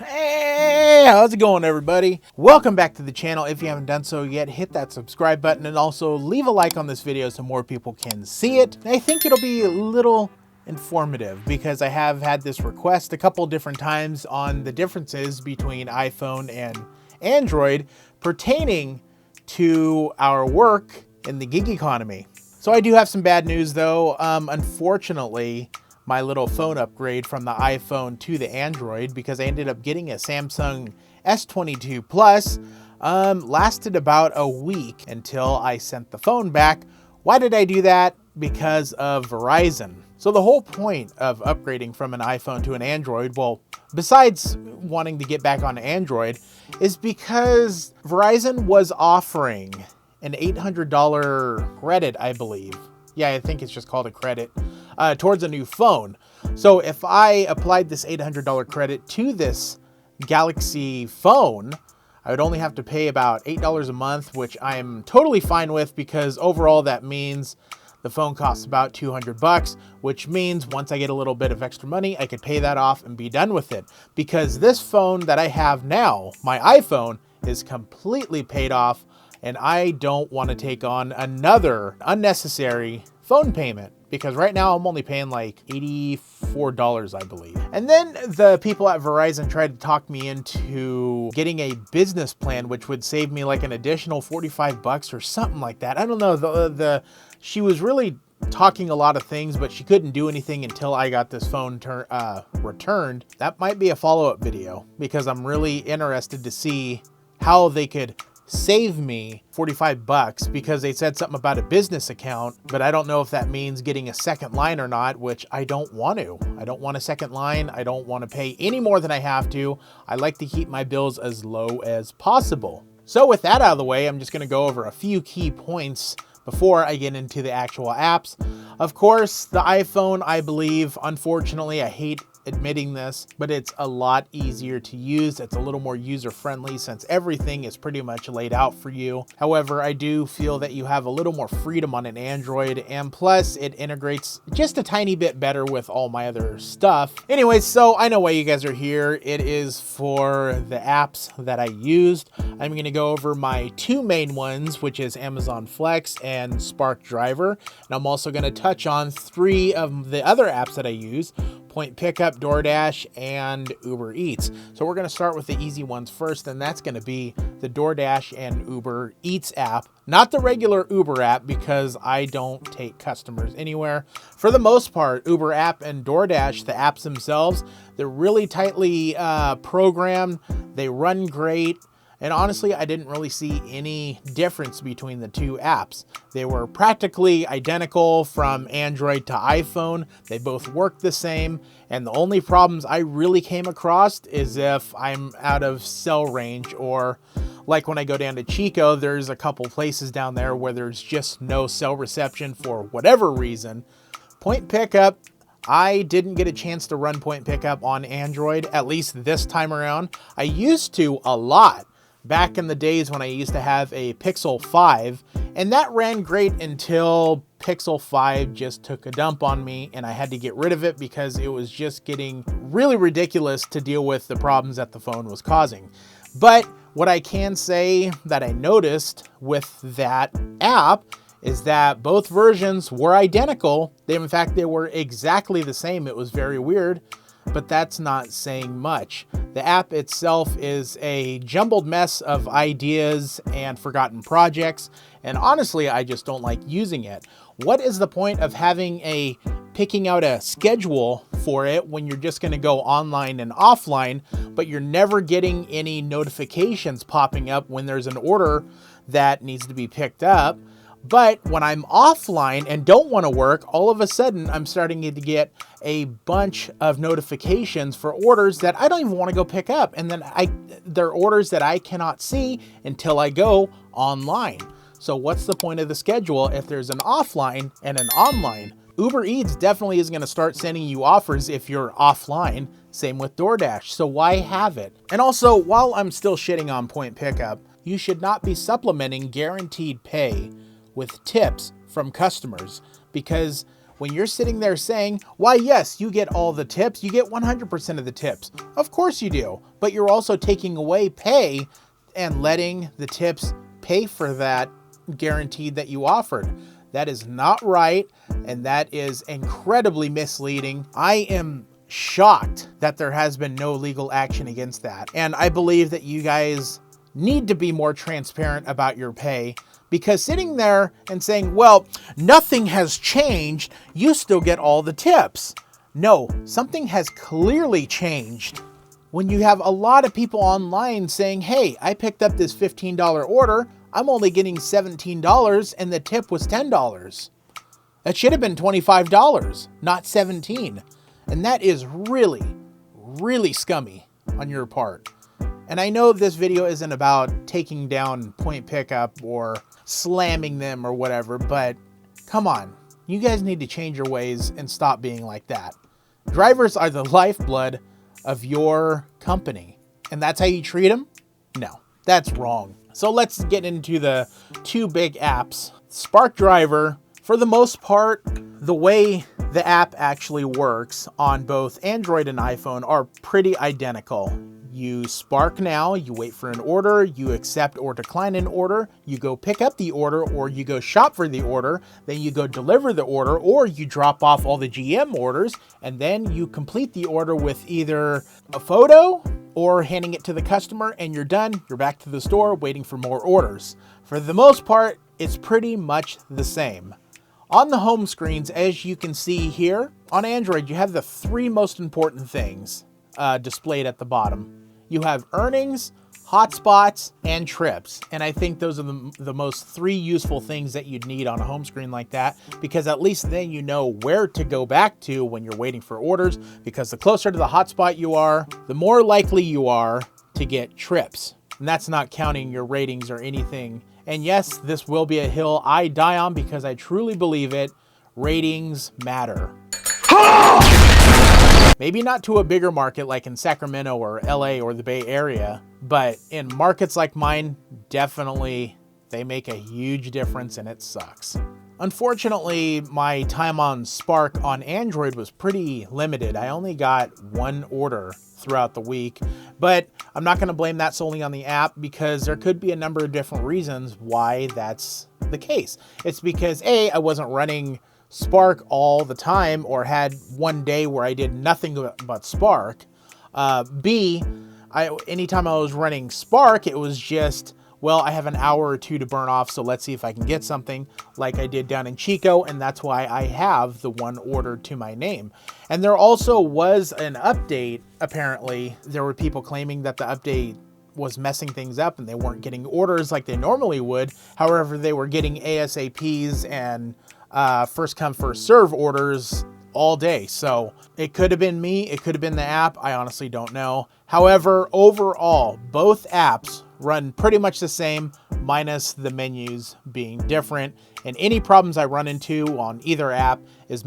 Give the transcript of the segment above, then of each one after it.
Hey, how's it going, everybody? Welcome back to the channel. If you haven't done so yet, hit that subscribe button and also leave a like on this video so more people can see it. I think it'll be a little informative because I have had this request a couple different times on the differences between iPhone and Android pertaining to our work in the gig economy. So I do have some bad news though. Unfortunately, my little phone upgrade from the iPhone to the Android, because I ended up getting a Samsung S22 Plus, lasted about a week until I sent the phone back. Why did I do that? Because of Verizon. So the whole point of upgrading from an iPhone to an Android, well, besides wanting to get back on Android, is because Verizon was offering an $800 credit, I believe. Yeah, I think it's just called a credit, towards a new phone. So if I applied this $800 credit to this Galaxy phone, I would only have to pay about $8 a month, which I'm totally fine with because overall that means the phone costs about $200, which means once I get a little bit of extra money, I could pay that off and be done with it. Because this phone that I have now, my iPhone, is completely paid off, and I don't want to take on another unnecessary phone payment because right now I'm only paying like $84, I believe. And then the people at Verizon tried to talk me into getting a business plan, which would save me like an additional $45 or something like that. I don't know. She was really talking a lot of things, but she couldn't do anything until I got this phone returned. That might be a follow-up video because I'm really interested to see how they could save me $45 because they said something about a business account, but I don't know if that means getting a second line or not, which I don't want to. I don't want a second line. I don't want to pay any more than I have to. I like to keep my bills as low as possible. So with that out of the way, I'm just going to go over a few key points before I get into the actual apps. Of course, the iPhone, I believe, unfortunately, I hate admitting this, but it's a lot easier to use. It's a little more user-friendly since everything is pretty much laid out for you. However, I do feel that you have a little more freedom on an Android, and plus it integrates just a tiny bit better with all my other stuff. Anyways, so I know why you guys are here. It is for the apps that I used. I'm going to go over my two main ones, which is Amazon Flex and Spark Driver. And I'm also going to touch on three of the other apps that I use: Point Pickup, DoorDash, and UberEats. So we're going to start with the easy ones first, and that's going to be the DoorDash and UberEats app. Not the regular Uber app because I don't take customers anywhere. For the most part, Uber app and DoorDash, the apps themselves, they're really tightly programmed. They run great. And honestly, I didn't really see any difference between the two apps. They were practically identical from Android to iPhone. They both work the same. And the only problems I really came across is if I'm out of cell range, or like when I go down to Chico, there's a couple places down there where there's just no cell reception for whatever reason. Point Pickup, I didn't get a chance to run Point Pickup on Android, at least this time around. I used to a lot back in the days when I used to have a Pixel 5, and that ran great until Pixel 5 just took a dump on me and I had to get rid of it because it was just getting really ridiculous to deal with the problems that the phone was causing. But what I can say that I noticed with that app is that both versions were identical. In fact, they were exactly the same. It was very weird, but that's not saying much. The app itself is a jumbled mess of ideas and forgotten projects, and honestly, I just don't like using it. What is the point of picking out a schedule for it when you're just going to go online and offline, but you're never getting any notifications popping up when there's an order that needs to be picked up? But when I'm offline and don't want to work, all of a sudden I'm starting to get a bunch of notifications for orders that I don't even want to go pick up. And then they're orders that I cannot see until I go online. So what's the point of the schedule if there's an offline and an online? Uber Eats definitely is going to start sending you offers if you're offline. Same with DoorDash. So why have it? And also, while I'm still shitting on Point Pickup, you should not be supplementing guaranteed pay with tips from customers, because when you're sitting there saying, why, yes, you get all the tips, you get 100% of the tips. Of course you do, but you're also taking away pay and letting the tips pay for that guaranteed that you offered. That is not right, and that is incredibly misleading. I am shocked that there has been no legal action against that. And I believe that you guys need to be more transparent about your pay, because sitting there and saying, well, nothing has changed, you still get all the tips. No, something has clearly changed. When you have a lot of people online saying, hey, I picked up this $15 order, I'm only getting $17 and the tip was $10. That should have been $25, not $17. And that is really, really scummy on your part. And I know this video isn't about taking down Point Pickup or slamming them or whatever, but come on, you guys need to change your ways and stop being like that. Drivers are the lifeblood of your company, and that's how you treat them? No, that's wrong. So let's get into the two big apps. Spark Driver, for the most part, the way the app actually works on both Android and iPhone are pretty identical. You spark now, you wait for an order, you accept or decline an order, you go pick up the order, or you go shop for the order, then you go deliver the order, or you drop off all the GM orders, and then you complete the order with either a photo or handing it to the customer, and you're done. You're back to the store waiting for more orders. For the most part, it's pretty much the same. On the home screens, as you can see here, on Android, you have the three most important things displayed at the bottom. You have earnings, hotspots, and trips. And I think those are the most three useful things that you'd need on a home screen like that, because at least then you know where to go back to when you're waiting for orders, because the closer to the hotspot you are, the more likely you are to get trips. And that's not counting your ratings or anything. And yes, this will be a hill I die on, because I truly believe it. Ratings matter. Maybe not to a bigger market like in Sacramento or LA or the Bay Area, but in markets like mine, definitely they make a huge difference, and it sucks. Unfortunately, my time on Spark on Android was pretty limited. I only got one order throughout the week, but I'm not going to blame that solely on the app, because there could be a number of different reasons why that's the case. It's because A, I wasn't running Spark all the time, or had one day where I did nothing but Spark. B, anytime I was running Spark, it was just, well, I have an hour or two to burn off, so let's see if I can get something, like I did down in Chico, and that's why I have the one order to my name. And there also was an update. Apparently, there were people claiming that the update was messing things up and they weren't getting orders like they normally would. However, they were getting ASAPs and first come first serve orders all day. So it could have been me, it could have been the app, I honestly don't know. However, overall, both apps run pretty much the same, minus the menus being different. And any problems I run into on either app is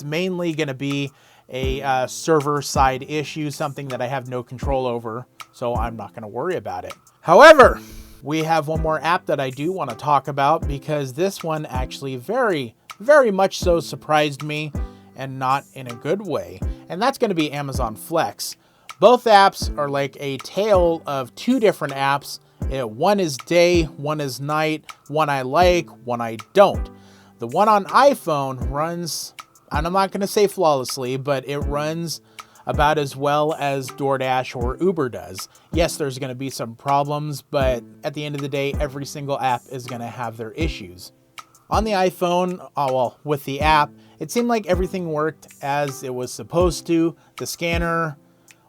mainly going to be a server side issue, something that I have no control over, so I'm not going to worry about it. However, we have one more app that I do want to talk about, because this one actually very, very much so surprised me, and not in a good way. And that's going to be Amazon Flex. Both apps are like a tale of two different apps. One is day, one is night, one I like, one I don't. The one on iPhone runs, and I'm not going to say flawlessly, but it runs about as well as DoorDash or Uber does. Yes, there's going to be some problems, but at the end of the day, every single app is going to have their issues. On the iPhone, with the app, it seemed like everything worked as it was supposed to. The scanner,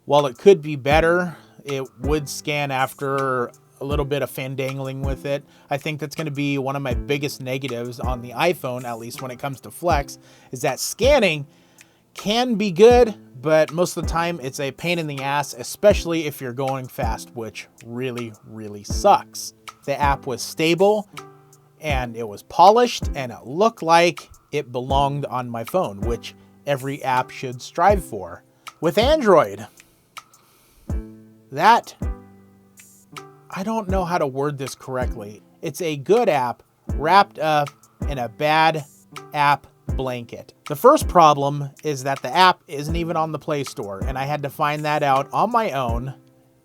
while it could be better, it would scan after a little bit of fandangling with it. I think that's going to be one of my biggest negatives on the iPhone, at least when it comes to Flex, is that scanning can be good, but most of the time it's a pain in the ass, especially if you're going fast, which really, really sucks. The app was stable, and it was polished, and it looked like it belonged on my phone, which every app should strive for. With Android, I don't know how to word this correctly. It's a good app wrapped up in a bad app blanket. The first problem is that the app isn't even on the Play Store, and I had to find that out on my own.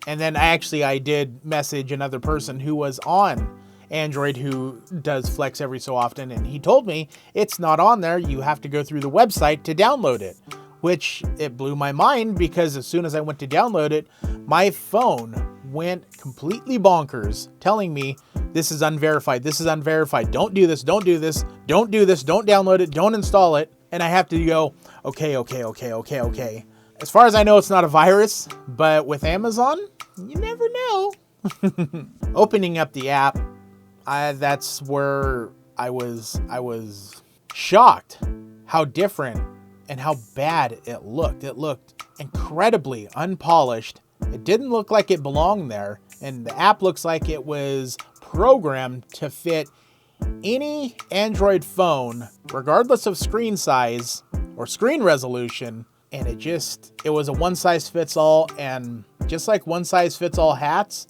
And then I did message another person who was on Android who does Flex every so often, and he told me it's not on there. You have to go through the website to download it, which it blew my mind because as soon as I went to download it, my phone went completely bonkers telling me this is unverified, this is unverified, don't do this, don't do this, don't do this, don't download it, don't install it. And I have to go, okay. As far as I know, it's not a virus, but with Amazon, you never know. Opening up the app, that's where I was shocked how different and how bad it looked. It looked incredibly unpolished. It didn't look like it belonged there. And the app looks like it was programmed to fit any Android phone, regardless of screen size or screen resolution. And it was a one size fits all. And just like one size fits all hats,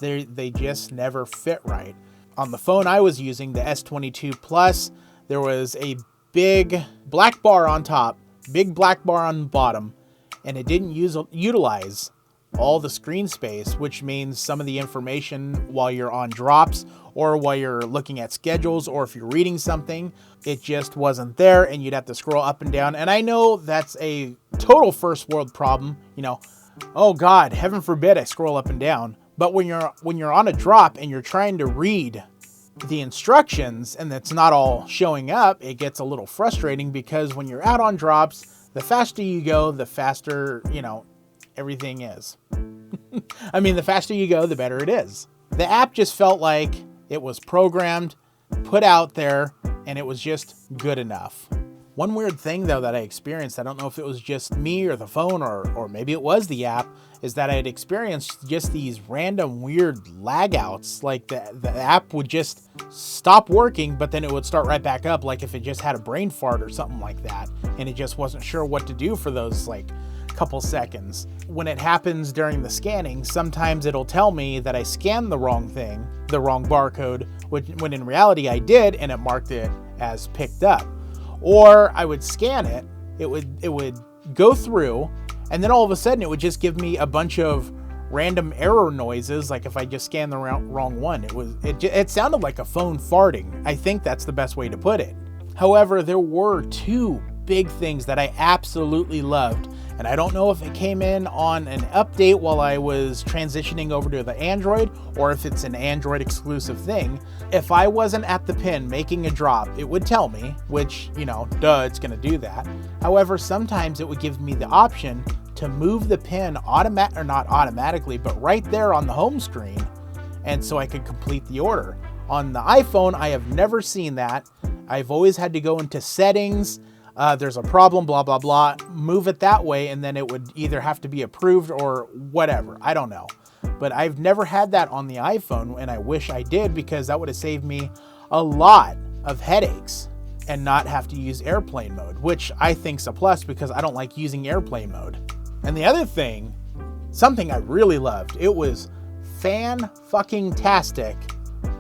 they just never fit right. On the phone I was using, the S22 Plus, there was a big black bar on top, big black bar on the bottom, and it didn't utilize all the screen space, which means some of the information while you're on drops or while you're looking at schedules or if you're reading something, it just wasn't there and you'd have to scroll up and down. And I know that's a total first world problem, oh God, heaven forbid I scroll up and down. But when you're on a drop and you're trying to read the instructions and that's not all showing up, it gets a little frustrating because when you're out on drops, the faster you go, the faster, everything is. I mean, the faster you go, the better it is. The app just felt like it was programmed, put out there, and it was just good enough. One weird thing though that I experienced, I don't know if it was just me or the phone or maybe it was the app, is that I had experienced just these random weird lag outs. Like the app would just stop working, but then it would start right back up, like if it just had a brain fart or something like that. And it just wasn't sure what to do for those couple seconds. When it happens during the scanning, sometimes it'll tell me that I scanned the wrong thing, the wrong barcode, when in reality I did, and it marked it as picked up. Or I would scan it, it would go through, and then all of a sudden it would just give me a bunch of random error noises, like if I just scanned the wrong one. It sounded like a phone farting. I think that's the best way to put it. However, there were two big things that I absolutely loved, and I don't know if it came in on an update while I was transitioning over to the Android or if it's an Android exclusive thing. If I wasn't at the pin making a drop, it would tell me, which, it's gonna do that. However, sometimes it would give me the option to move the pin not automatically, but right there on the home screen, and so I could complete the order. On the iPhone, I have never seen that. I've always had to go into settings, there's a problem, blah, blah, blah, move it that way, and then it would either have to be approved or whatever. I don't know. But I've never had that on the iPhone, and I wish I did because that would have saved me a lot of headaches and not have to use airplane mode, which I think's a plus because I don't like using airplane mode. And the other thing, something I really loved, it was fan-fucking-tastic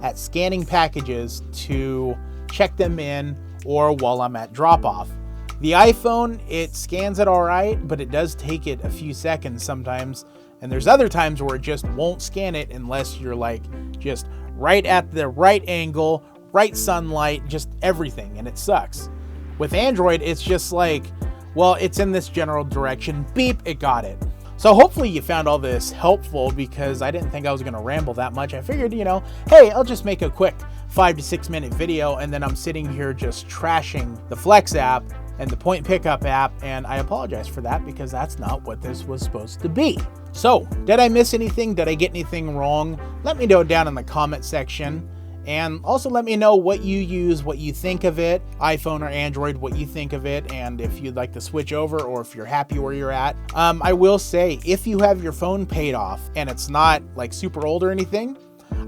at scanning packages to check them in or while I'm at drop-off. The iPhone, it scans it all right, but it does take it a few seconds sometimes. And there's other times where it just won't scan it unless you're just right at the right angle, right sunlight, just everything, and it sucks. With Android, it's just it's in this general direction, beep, it got it. So hopefully you found all this helpful because I didn't think I was gonna ramble that much. I figured, hey, I'll just make a quick 5 to 6 minute video and then I'm sitting here just trashing the Flex app and the point pickup app, and I apologize for that because that's not what this was supposed to be. So, did I miss anything? Did I get anything wrong? Let me know down in the comment section. And also let me know what you use, what you think of it, iPhone or Android, what you think of it, and if you'd like to switch over or if you're happy where you're at. I will say, if you have your phone paid off and it's not super old or anything,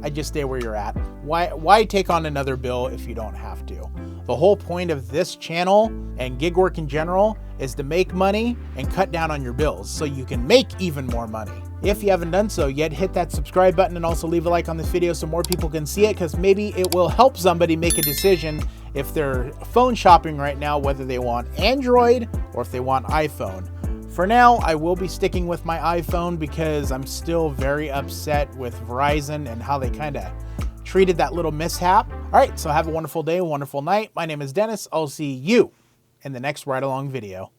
I'd just stay where you're at. Why take on another bill if you don't have to? The whole point of this channel and gig work in general is to make money and cut down on your bills so you can make even more money. If you haven't done so yet, hit that subscribe button and also leave a like on this video so more people can see it, because maybe it will help somebody make a decision if they're phone shopping right now, whether they want Android or if they want iPhone. For now, I will be sticking with my iPhone because I'm still very upset with Verizon and how they kind of treated that little mishap. All right, so have a wonderful day, a wonderful night. My name is Dennis. I'll see you in the next ride along video.